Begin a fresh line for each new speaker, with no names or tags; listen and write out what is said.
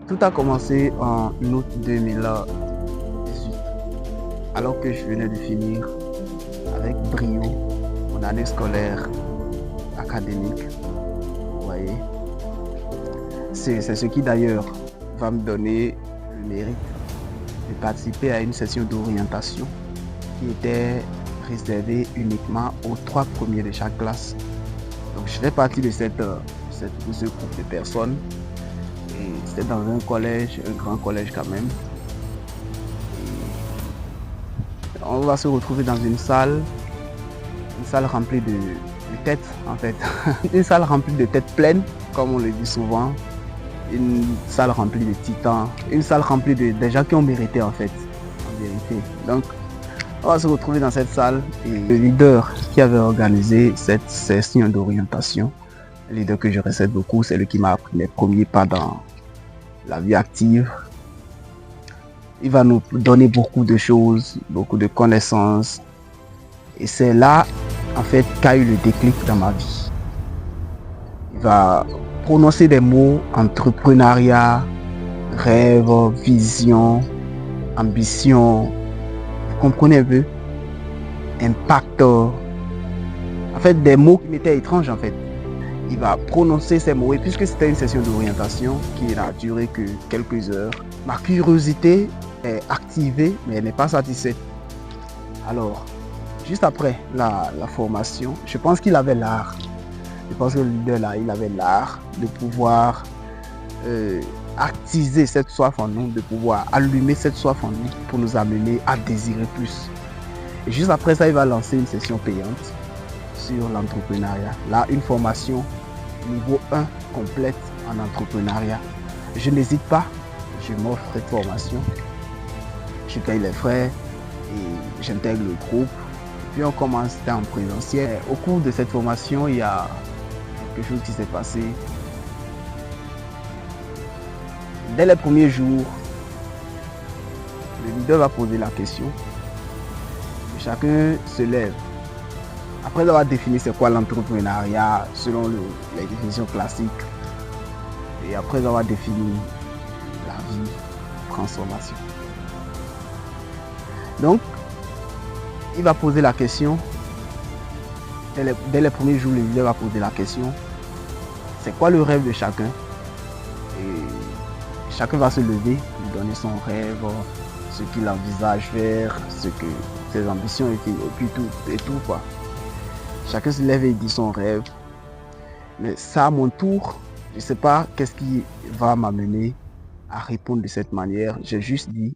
Tout a commencé en août 2018, alors que je venais de finir avec brio mon année scolaire académique. Vous voyez, c'est ce qui d'ailleurs va me donner le mérite de participer à une session d'orientation qui était réservée uniquement aux 3 premiers de chaque classe. Donc je fais partie de ce groupe de personnes. Et c'était dans un collège, un grand collège quand même. Et on va se retrouver dans une salle remplie de têtes en fait. Une salle remplie de têtes pleines, comme on le dit souvent. Une salle remplie de titans. Une salle remplie de gens qui ont mérité en fait, en vérité. Donc on va se retrouver dans cette salle et le leader qui avait organisé cette session d'orientation, le leader que je respecte beaucoup, c'est lui qui m'a appris les premiers pas dans la vie active. Il va nous donner beaucoup de choses, beaucoup de connaissances. Et c'est là, en fait, qu'a eu le déclic dans ma vie. Il va prononcer des mots: entrepreneuriat, rêve, vision, ambition. Vous comprenez un peu? Impact. En fait, des mots qui m'étaient étranges, en fait. Il va prononcer ces mots. Et puisque c'était une session d'orientation qui n'a duré que quelques heures, ma curiosité est activée, mais elle n'est pas satisfaite. Alors, juste après la formation, je pense qu'il avait l'art. Je pense que le leader là, il avait l'art de pouvoir attiser cette soif en nous, de pouvoir allumer cette soif en nous pour nous amener à désirer plus. Et juste après ça, il va lancer une session payante sur l'entrepreneuriat. Là, une formation niveau 1 complète en entrepreneuriat. Je n'hésite pas, je m'offre cette formation. Je paye les frais et j'intègre le groupe. Puis on commence en présentiel. Au cours de cette formation, il y a quelque chose qui s'est passé. Dès les premiers jours, le leader va poser la question. Chacun se lève. Après avoir défini c'est quoi l'entrepreneuriat selon les définitions classiques, et après avoir défini la vie, transformation. Donc, il va poser la question. Dès les premiers jours, le leader va poser la question. C'est quoi le rêve de chacun? Et chacun va se lever, lui donner son rêve, ce qu'il envisage faire, ce que ses ambitions et puis tout quoi. Chacun se lève et dit son rêve. Mais ça, à mon tour, je ne sais pas qu'est-ce qui va m'amener à répondre de cette manière. J'ai juste dit